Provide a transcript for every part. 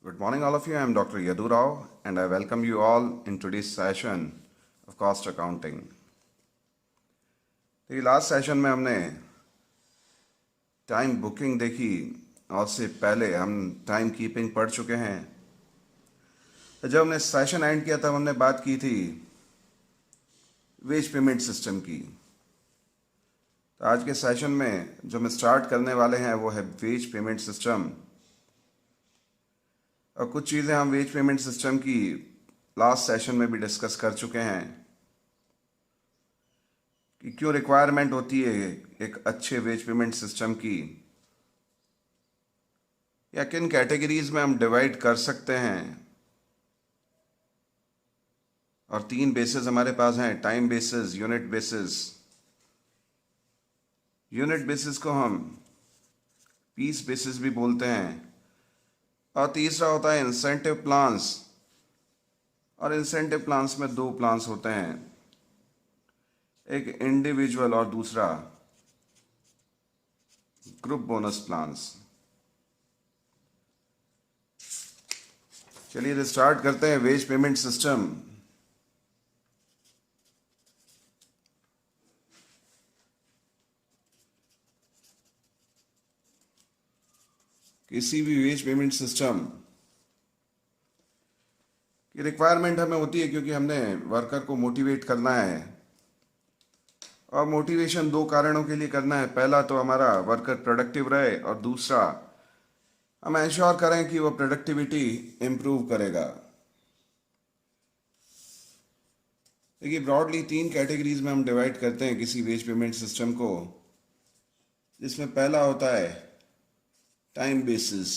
Good morning, all of you. I am Dr. Yadu Rao, and I welcome you all in today's session of cost accounting. तो ये last session में हमने time booking देखी और उससे पहले हम टाइम कीपिंग पढ़ चुके हैं। तो जब हमने सेशन एंड किया तब हमने बात की थी वेज पेमेंट सिस्टम की। तो आज के सेशन में जो हम स्टार्ट करने वाले हैं वो है वेज पेमेंट सिस्टम। और कुछ चीज़ें हम वेज पेमेंट सिस्टम की लास्ट सेशन में भी डिस्कस कर चुके हैं कि क्यों रिक्वायरमेंट होती है एक अच्छे वेज पेमेंट सिस्टम की, या किन कैटेगरीज में हम डिवाइड कर सकते हैं। और 3 बेसिस हमारे पास हैं, time basis, unit basis. Unit basis को हम पीस बेसिस भी बोलते हैं। और तीसरा होता है इंसेंटिव प्लान्स। और इंसेंटिव प्लान्स में 2 प्लान्स होते हैं, एक इंडिविजुअल और दूसरा ग्रुप बोनस प्लान्स। चलिए तो स्टार्ट करते हैं वेज पेमेंट सिस्टम। किसी भी वेज पेमेंट सिस्टम की रिक्वायरमेंट हमें होती है क्योंकि हमने वर्कर को मोटिवेट करना है। और मोटिवेशन 2 कारणों के लिए करना है। पहला तो हमारा वर्कर प्रोडक्टिव रहे और दूसरा हम इंश्योर करें कि वो प्रोडक्टिविटी इम्प्रूव करेगा। देखिए ब्रॉडली 3 कैटेगरीज में हम डिवाइड करते हैं किसी वेज पेमेंट सिस्टम को, जिसमें पहला होता है टाइम बेसिस,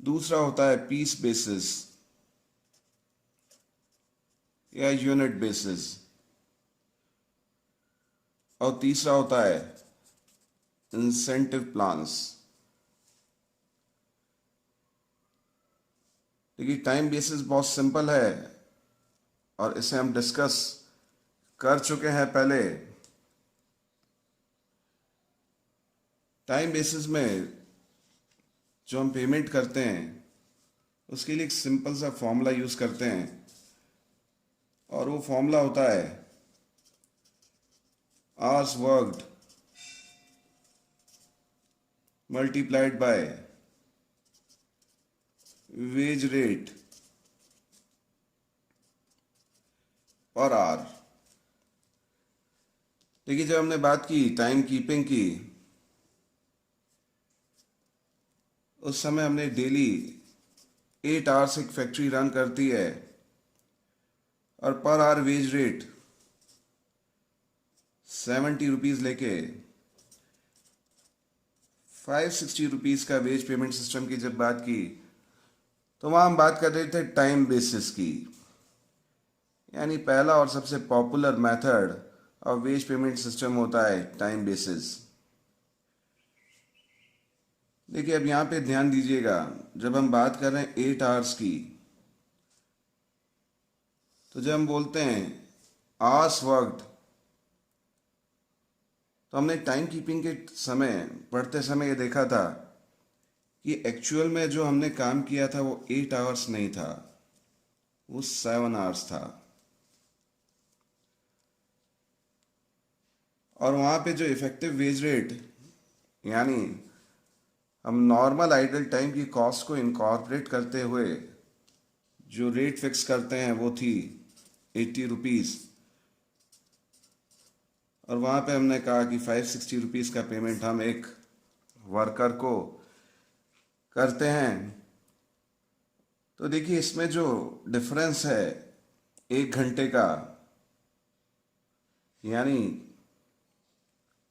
दूसरा होता है पीस बेसिस या यूनिट बेसिस, और तीसरा होता है इंसेंटिव प्लान्स। देखिए टाइम बेसिस बहुत सिंपल है और इसे हम डिस्कस कर चुके हैं पहले। टाइम बेसिस में जो हम पेमेंट करते हैं उसके लिए एक सिंपल सा फॉर्मूला यूज़ करते हैं, और वो फॉर्मूला होता है hours worked multiplied by wage rate per hour. देखिए जब हमने बात की टाइम कीपिंग की, उस समय हमने डेली 8 आवर्स एक फैक्ट्री रन करती है और per our wage rate 70 rupees लेके 560 रुपीज़ का वेज पेमेंट सिस्टम की जब बात की तो वहाँ हम बात कर रहे थे टाइम बेसिस की। यानी पहला और सबसे popular method of ways payment system होता है टाइम बेसिस। देखिए अब यहाँ पे ध्यान दीजिएगा, जब हम बात कर रहे हैं 8 आवर्स की, तो जब हम बोलते हैं आवर्स वर्कड, तो हमने टाइम कीपिंग के समय पढ़ते समय ये देखा था कि एक्चुअल में जो हमने काम किया था वो 8 आवर्स नहीं था, वो 7 आवर्स था। और वहाँ पे जो इफेक्टिव वेज रेट, यानी हम नॉर्मल आइडल टाइम की कॉस्ट को इनकॉर्पोरेट करते हुए जो रेट फिक्स करते हैं वो थी 80 रुपीज़। और वहाँ पे हमने कहा कि 560 रुपीज़ का पेमेंट हम एक वर्कर को करते हैं। तो देखिए इसमें जो डिफरेंस है 1 घंटे का, यानी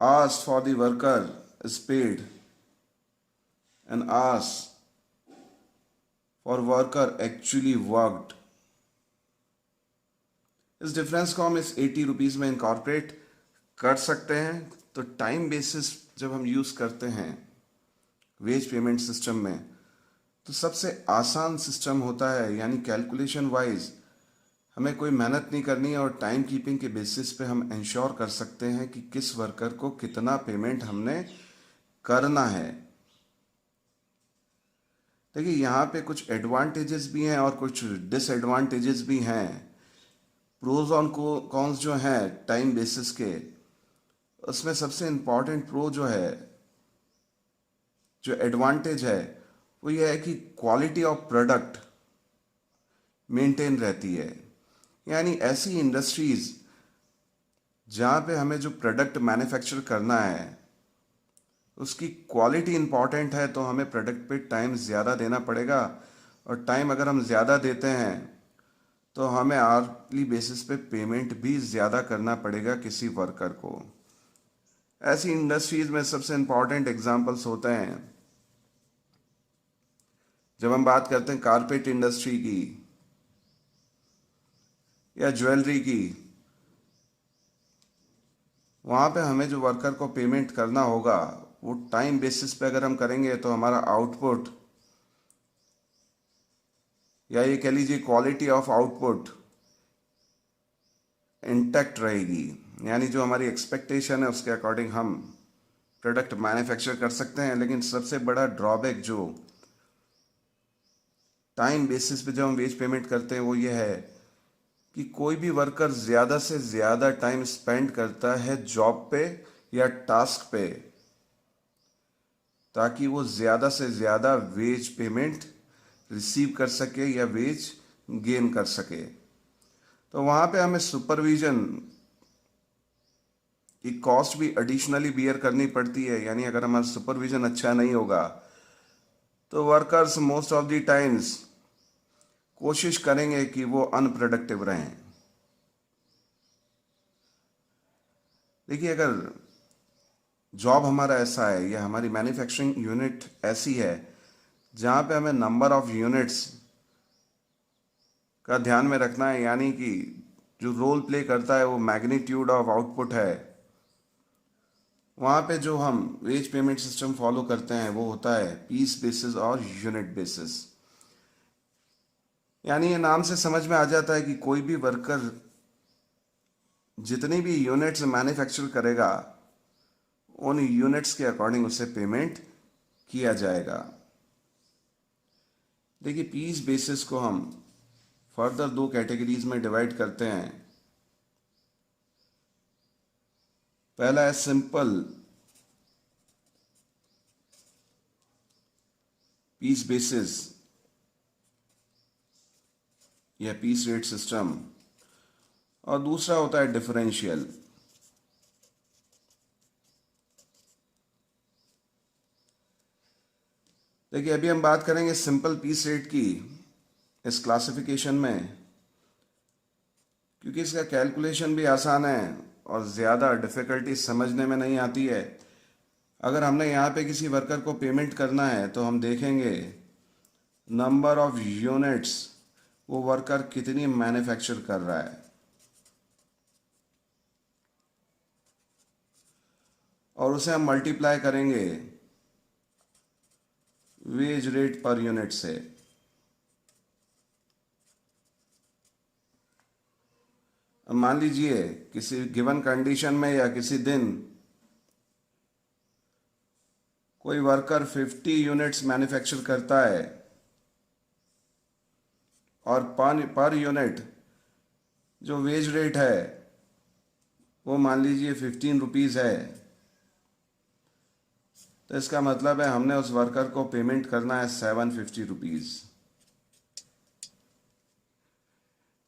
hours for the worker is paid and hours for worker actually worked, इस डिफरेंस को हम इस 80 रुपीज़ में इनकॉर्पोरेट कर सकते हैं। तो टाइम बेसिस जब हम यूज़ करते हैं वेज पेमेंट सिस्टम में, तो सबसे आसान सिस्टम होता है, यानी कैलकुलेशन वाइज हमें कोई मेहनत नहीं करनी है और टाइम कीपिंग के बेसिस पे हम इंश्योर कर सकते हैं कि किस वर्कर को कितना पेमेंट हमने करना है। देखिए यहाँ पे कुछ एडवांटेजेस भी हैं और कुछ डिसएडवांटेजेस भी हैं। प्रोज और कॉन्स जो हैं टाइम बेसिस के, उसमें सबसे इम्पॉर्टेंट प्रो जो है, जो एडवांटेज है, वो ये है कि क्वालिटी ऑफ प्रोडक्ट मेंटेन रहती है। यानी ऐसी इंडस्ट्रीज जहाँ पे हमें जो प्रोडक्ट मैन्युफैक्चर करना है उसकी क्वालिटी इम्पॉर्टेंट है, तो हमें प्रोडक्ट पे टाइम ज़्यादा देना पड़ेगा। और टाइम अगर हम ज़्यादा देते हैं तो हमें आर्ली बेसिस पे पेमेंट भी ज़्यादा करना पड़ेगा किसी वर्कर को। ऐसी इंडस्ट्रीज में सबसे इम्पॉर्टेंट एग्जांपल्स होते हैं, जब हम बात करते हैं कारपेट इंडस्ट्री की या ज्वेलरी की, वहाँ पे हमें जो वर्कर को पेमेंट करना होगा वो टाइम बेसिस पे अगर हम करेंगे तो हमारा आउटपुट, या ये कह लीजिए क्वालिटी ऑफ आउटपुट इंटैक्ट रहेगी। यानी जो हमारी एक्सपेक्टेशन है उसके अकॉर्डिंग हम प्रोडक्ट मैन्युफैक्चर कर सकते हैं। लेकिन सबसे बड़ा ड्रॉबैक जो टाइम बेसिस पे जब हम वेज पेमेंट करते हैं वो ये है कि कोई भी वर्कर ज़्यादा से ज़्यादा टाइम स्पेंड करता है जॉब पे या टास्क पे, ताकि वो ज़्यादा से ज़्यादा वेज पेमेंट रिसीव कर सके या वेज गेन कर सके। तो वहाँ पे हमें सुपरविजन की कॉस्ट भी एडिशनली बियर करनी पड़ती है। यानी अगर हमारा सुपरविजन अच्छा नहीं होगा तो workers most of the times कोशिश करेंगे कि वो अनप्रोडक्टिव रहें। देखिए, अगर जॉब हमारा ऐसा है या हमारी मैन्युफैक्चरिंग यूनिट ऐसी है जहाँ पे हमें नंबर ऑफ यूनिट्स का ध्यान में रखना है, यानी कि जो रोल प्ले करता है वो मैग्नीट्यूड ऑफ आउटपुट है, वहाँ पे जो हम वेज पेमेंट सिस्टम फॉलो करते हैं वो होता है पीस बेसिस और यूनिट बेसिस। यानी ये नाम से समझ में आ जाता है कि कोई भी वर्कर जितनी भी यूनिट्स मैन्युफैक्चर करेगा उन यूनिट्स के अकॉर्डिंग उसे पेमेंट किया जाएगा। देखिए, पीस बेसिस को हम फर्दर दो कैटेगरीज में डिवाइड करते हैं। पहला है सिंपल पीस बेसिस या पीस रेट सिस्टम, और दूसरा होता है डिफरेंशियल। देखिए, अभी हम बात करेंगे सिंपल पीस रेट की इस क्लासिफिकेशन में, क्योंकि इसका कैलकुलेशन भी आसान है और ज़्यादा डिफ़िकल्टी समझने में नहीं आती है। अगर हमने यहाँ पे किसी वर्कर को पेमेंट करना है तो हम देखेंगे नंबर ऑफ यूनिट्स वो वर्कर कितनी मैन्युफैक्चर कर रहा है, और उसे हम मल्टीप्लाई करेंगे वेज रेट पर यूनिट से। अब मान लीजिए किसी गिवन कंडीशन में या किसी दिन कोई वर्कर 50 यूनिट्स मैन्युफैक्चर करता है और पर यूनिट जो वेज रेट है वो मान लीजिए 15 रुपीज़ है, तो इसका मतलब है हमने उस वर्कर को पेमेंट करना है 750 रुपीज़।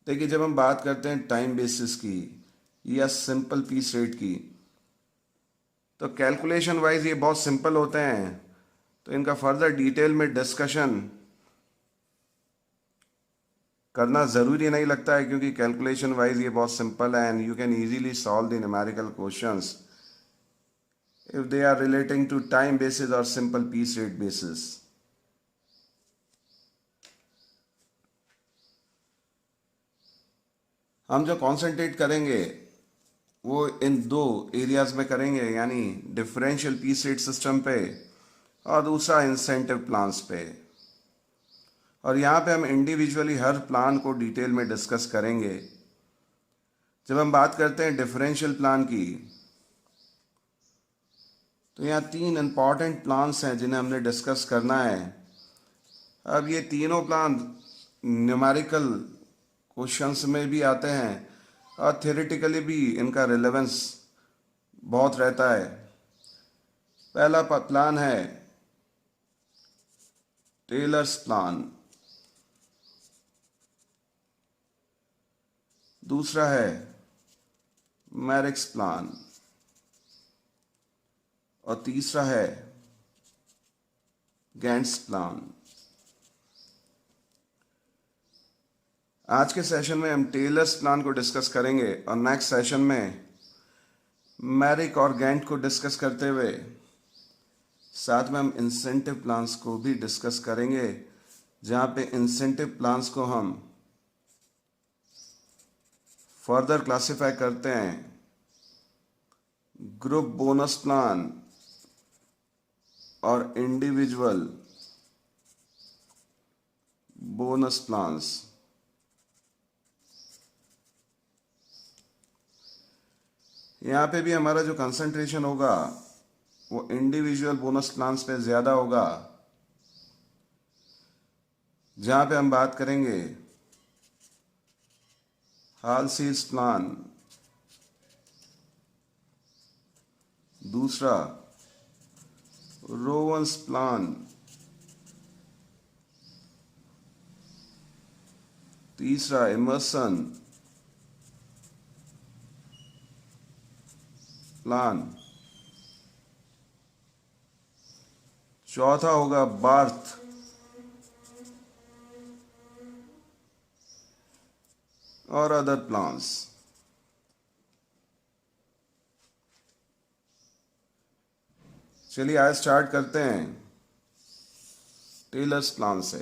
देखिए, जब हम बात करते हैं टाइम बेसिस की या सिंपल पीस रेट की, तो कैलकुलेशन वाइज ये बहुत सिंपल होते हैं, तो इनका फर्दर डिटेल में डिस्कशन करना ज़रूरी नहीं लगता है, क्योंकि कैलकुलेशन वाइज ये बहुत सिंपल है and you can easily solve the numerical questions if they are relating to time basis or simple piece rate basis. हम जो कॉन्सेंट्रेट करेंगे वो इन दो एरियाज में करेंगे, यानी डिफरेंशियल पीस रेट सिस्टम पे और दूसरा इंसेंटिव प्लान्स पे। और यहाँ पे हम इंडिविजुअली हर प्लान को डिटेल में डिस्कस करेंगे। जब हम बात करते हैं डिफरेंशियल प्लान की, तो यहाँ तीन इंपॉर्टेंट प्लान्स हैं जिन्हें हमने डिस्कस करना है। अब ये तीनों प्लान न्यूमेरिकल क्वेश्चंस में भी आते हैं और थ्योरेटिकली भी इनका रिलेवेंस बहुत रहता है। पहला प्लान है टेलर्स प्लान, दूसरा है मैरिक्स प्लान और तीसरा है गैंट्स प्लान। आज के सेशन में हम टेलर्स प्लान को डिस्कस करेंगे और नेक्स्ट सेशन में मैरिक और गैंट को डिस्कस करते हुए साथ में हम इंसेंटिव प्लान्स को भी डिस्कस करेंगे, जहाँ पे इंसेंटिव प्लान्स को हम फर्दर क्लासिफाई करते हैं ग्रुप बोनस प्लान और इंडिविजुअल बोनस प्लान्स। यहाँ पे भी हमारा जो कंसंट्रेशन होगा वो इंडिविजुअल बोनस प्लान्स पे ज़्यादा होगा, जहाँ पे हम बात करेंगे हाल्सीज प्लान, दूसरा रोवंस प्लान, तीसरा इमर्सन प्लान, चौथा होगा बार्थ और अदर प्लान्स। चलिए आज स्टार्ट करते हैं टेलर्स प्लान से।